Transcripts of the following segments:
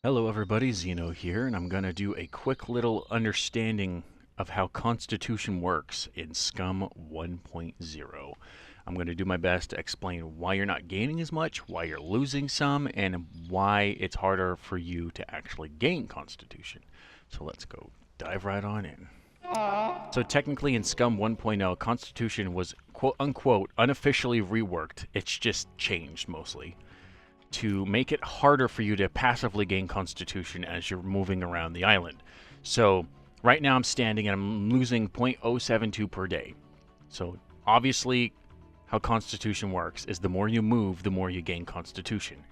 Hello everybody, Zeno here, and I'm going to do a quick little understanding of how Constitution works in SCUM 1.0. I'm going to do my best to explain why you're not gaining as much, why you're losing some, and why it's harder for you to actually gain Constitution. So let's go dive right on in. So technically in SCUM 1.0, Constitution was quote-unquote unofficially reworked. It's just changed mostly to make it harder for you to passively gain Constitution as you're moving around the island. So right now I'm standing and I'm losing 0.072 per day. So obviously how Constitution works is the more you move, the more you gain Constitution.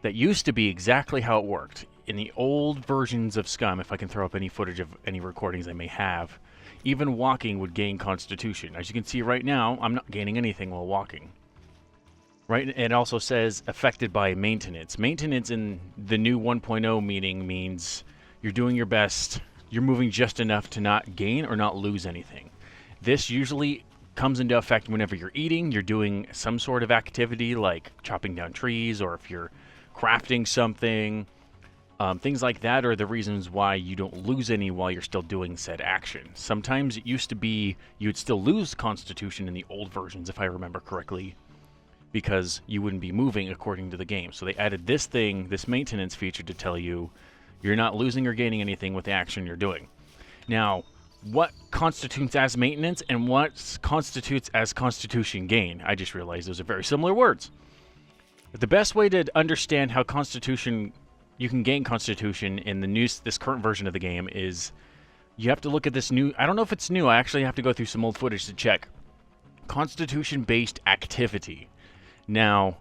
That used to be exactly how it worked. In the old versions of SCUM, if I can throw up any footage of any recordings I may have, even walking would gain Constitution. As you can see right now, I'm not gaining anything while walking. Right, it also says affected by maintenance. Maintenance in the new 1.0 meaning means you're doing your best, you're moving just enough to not gain or not lose anything. This usually comes into effect whenever you're eating, you're doing some sort of activity like chopping down trees, or if you're crafting something. Things like that are the reasons why you don't lose any while you're still doing said action. Sometimes it used to be you'd still lose Constitution in the old versions, if I remember correctly, because you wouldn't be moving according to the game. So they added this thing, this maintenance feature, to tell you you're not losing or gaining anything with the action you're doing. Now, what constitutes as maintenance and what constitutes as Constitution gain? I just realized those are very similar words. But the best way to understand how you can gain Constitution in this current version of the game is you have to look at this new, I don't know if it's new, I actually have to go through some old footage to check, Constitution-based activity. Now,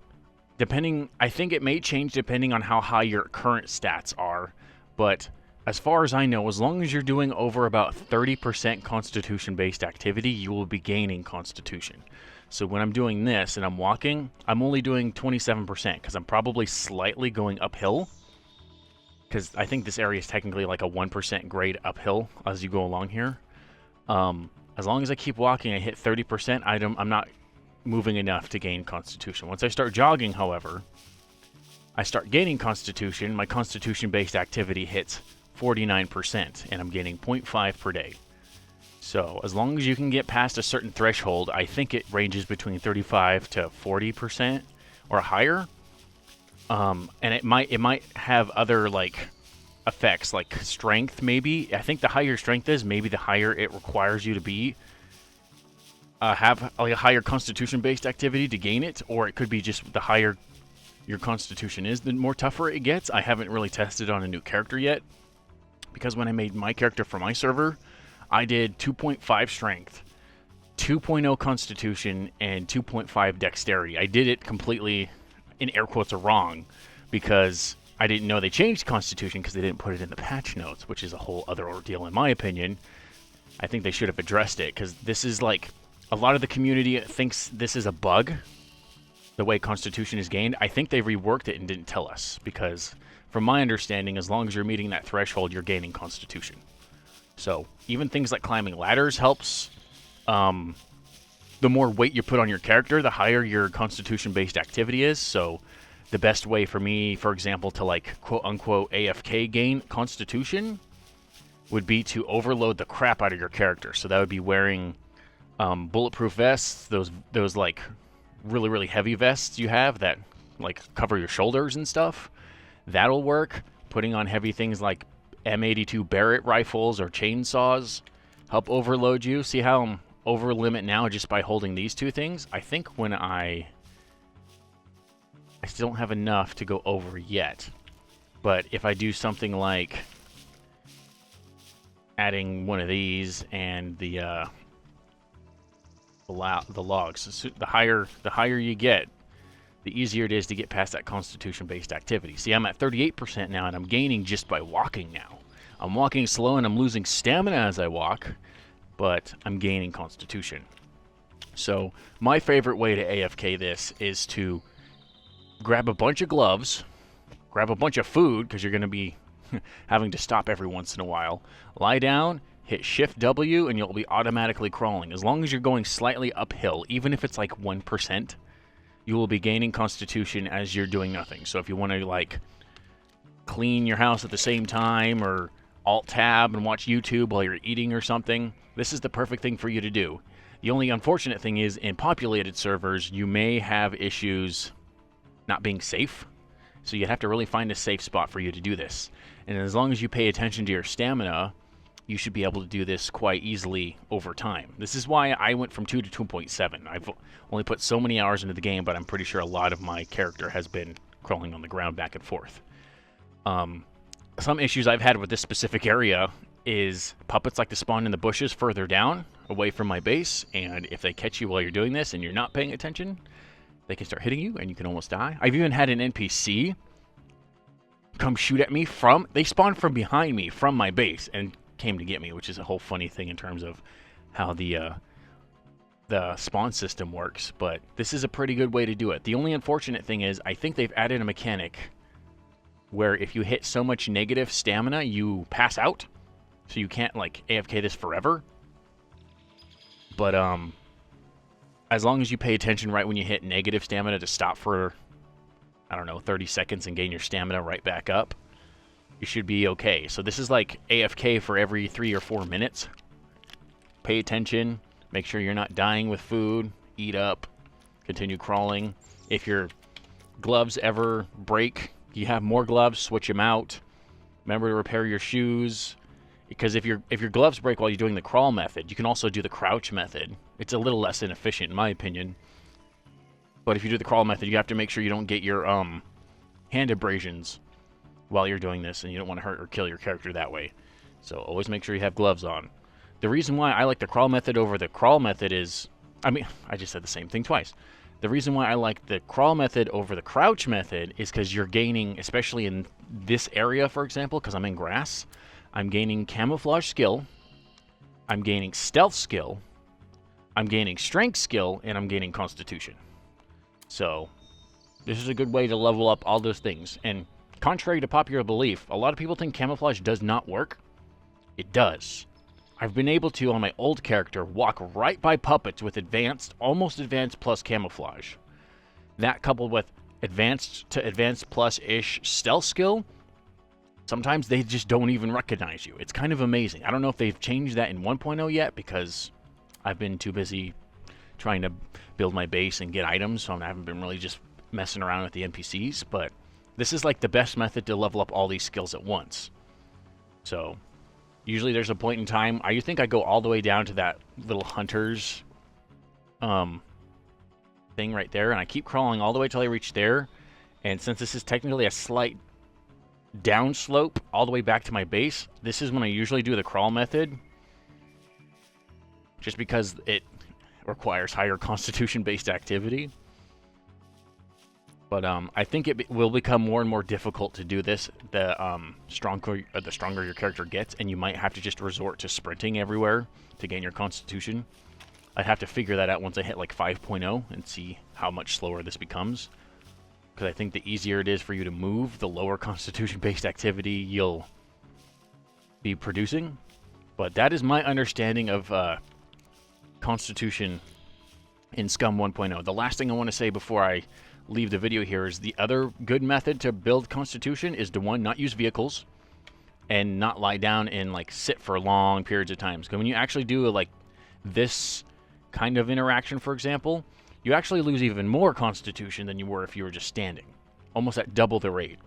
I think it may change depending on how high your current stats are, but as far as I know, as long as you're doing over about 30% Constitution-based activity, you will be gaining Constitution. So when I'm doing this and I'm walking, I'm only doing 27% because I'm probably slightly going uphill, because I think this area is technically like a 1% grade uphill as you go along here. As long as I keep walking, I hit 30%, I'm not moving enough to gain Constitution. Once I start jogging, however, I start gaining Constitution. My Constitution-based activity hits 49%, and I'm gaining 0.5 per day. So as long as you can get past a certain threshold, I think it ranges between 35 to 40% or higher. And it might have other like effects, like strength. Maybe I think the higher your strength is, maybe the higher it requires you to be. Have like a higher Constitution-based activity to gain it, or it could be just the higher your Constitution is, the more tougher it gets. I haven't really tested on a new character yet, because when I made my character for my server, I did 2.5 strength, 2.0 Constitution, and 2.5 dexterity. I did it completely, in air quotes, wrong, because I didn't know they changed Constitution because they didn't put it in the patch notes, which is a whole other ordeal in my opinion. I think they should have addressed it, because this is like, a lot of the community thinks this is a bug, the way Constitution is gained. I think they reworked it and didn't tell us, because from my understanding, as long as you're meeting that threshold, you're gaining Constitution. So even things like climbing ladders helps. The more weight you put on your character, the higher your Constitution-based activity is. So the best way for me, for example, to like quote-unquote AFK gain Constitution would be to overload the crap out of your character. So that would be wearing bulletproof vests, those like really, really heavy vests you have that like cover your shoulders and stuff. That'll work. Putting on heavy things like M82 Barrett rifles or chainsaws help overload you. See how I'm over limit now just by holding these two things? I think when I still don't have enough to go over yet. But if I do something like adding one of these and the logs, so the higher you get, the easier it is to get past that Constitution-based activity. See, I'm at 38% now, and I'm gaining just by walking now. I'm walking slow, and I'm losing stamina as I walk, but I'm gaining Constitution. So my favorite way to AFK this is to grab a bunch of gloves, grab a bunch of food, because you're going to be having to stop every once in a while, lie down, hit Shift W, and you'll be automatically crawling. As long as you're going slightly uphill, even if it's like 1%, you will be gaining Constitution as you're doing nothing. So if you want to like clean your house at the same time, or Alt-Tab and watch YouTube while you're eating or something, this is the perfect thing for you to do. The only unfortunate thing is, in populated servers, you may have issues not being safe. So you have to really find a safe spot for you to do this. And as long as you pay attention to your stamina, you should be able to do this quite easily over time. This is why I went from 2 to 2.7. I've only put so many hours into the game, but I'm pretty sure a lot of my character has been crawling on the ground back and forth. Some issues I've had with this specific area is puppets like to spawn in the bushes further down, away from my base, and if they catch you while you're doing this and you're not paying attention, they can start hitting you and you can almost die. I've even had an NPC come shoot at me they spawned from behind me from my base and came to get me, which is a whole funny thing in terms of how the spawn system works, but this is a pretty good way to do it. The only unfortunate thing is I think they've added a mechanic where if you hit so much negative stamina, you pass out, so you can't like AFK this forever. But as long as you pay attention right when you hit negative stamina to stop for, I don't know, 30 seconds and gain your stamina right back up, you should be okay. So this is like AFK for every 3 or 4 minutes. Pay attention, make sure you're not dying with food, eat up, continue crawling. If your gloves ever break, you have more gloves, switch them out. Remember to repair your shoes, because if your gloves break while you're doing the crawl method, you can also do the crouch method. It's a little less inefficient in my opinion. But if you do the crawl method, you have to make sure you don't get your hand abrasions while you're doing this, and you don't want to hurt or kill your character that way. So always make sure you have gloves on. The reason why I like the crawl method over the crawl method is, I just said the same thing twice. The reason why I like the crawl method over the crouch method is because you're gaining, especially in this area, for example, because I'm in grass, I'm gaining camouflage skill, I'm gaining stealth skill, I'm gaining strength skill, and I'm gaining constitution. So this is a good way to level up all those things. And contrary to popular belief, a lot of people think camouflage does not work. It does. I've been able to, on my old character, walk right by puppets with advanced, almost advanced plus camouflage. That coupled with advanced to advanced plus-ish stealth skill, sometimes they just don't even recognize you. It's kind of amazing. I don't know if they've changed that in 1.0 yet, because I've been too busy trying to build my base and get items, so I haven't been really just messing around with the NPCs, but this is like the best method to level up all these skills at once. So usually there's a point in time, I think I go all the way down to that little hunter's thing right there, and I keep crawling all the way till I reach there. And since this is technically a slight downslope all the way back to my base, this is when I usually do the crawl method, just because it requires higher constitution-based activity. But I think it will become more and more difficult to do this the stronger your character gets, and you might have to just resort to sprinting everywhere to gain your constitution. I'd have to figure that out once I hit like 5.0 and see how much slower this becomes. Because I think the easier it is for you to move, the lower constitution-based activity you'll be producing. But that is my understanding of constitution in SCUM 1.0. The last thing I want to say before I leave the video here is the other good method to build constitution is to, one, not use vehicles and not lie down and like sit for long periods of time. So when you actually do like this kind of interaction, for example, you actually lose even more constitution than you were if you were just standing, almost at double the rate.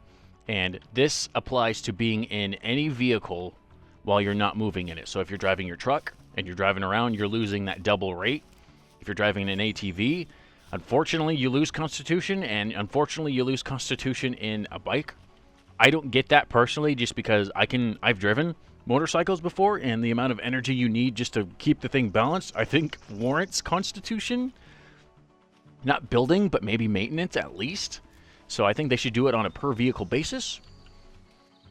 And this applies to being in any vehicle while you're not moving in it. So if you're driving your truck and you're driving around, you're losing that double rate. If you're driving an ATV, unfortunately, you lose constitution, and unfortunately, you lose constitution in a bike. I don't get that personally, just because I've driven motorcycles before, and the amount of energy you need just to keep the thing balanced, I think, warrants constitution. Not building, but maybe maintenance at least. So I think they should do it on a per vehicle basis.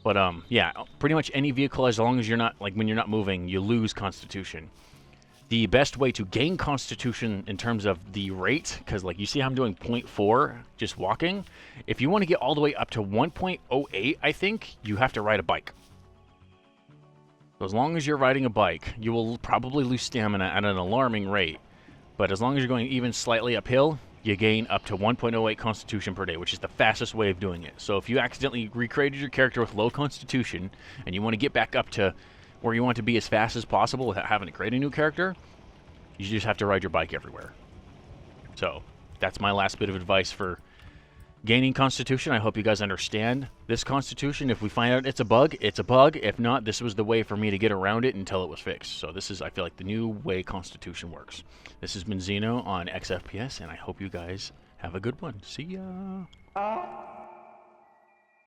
But yeah, pretty much any vehicle, as long as you're not, like when you're not moving, you lose constitution. The best way to gain constitution in terms of the rate, because like you see how I'm doing 0.4 just walking, if you want to get all the way up to 1.08, I think you have to ride a bike. So as long as you're riding a bike, you will probably lose stamina at an alarming rate. But as long as you're going even slightly uphill, you gain up to 1.08 Constitution per day, which is the fastest way of doing it. So if you accidentally recreated your character with low Constitution and you want to get back up to where you want to be as fast as possible without having to create a new character, you just have to ride your bike everywhere. So that's my last bit of advice for gaining Constitution. I hope you guys understand this Constitution. If we find out it's a bug, it's a bug. If not, this was the way for me to get around it until it was fixed. So this is, I feel like, the new way Constitution works. This has been Zeno on XFPS, and I hope you guys have a good one. See ya!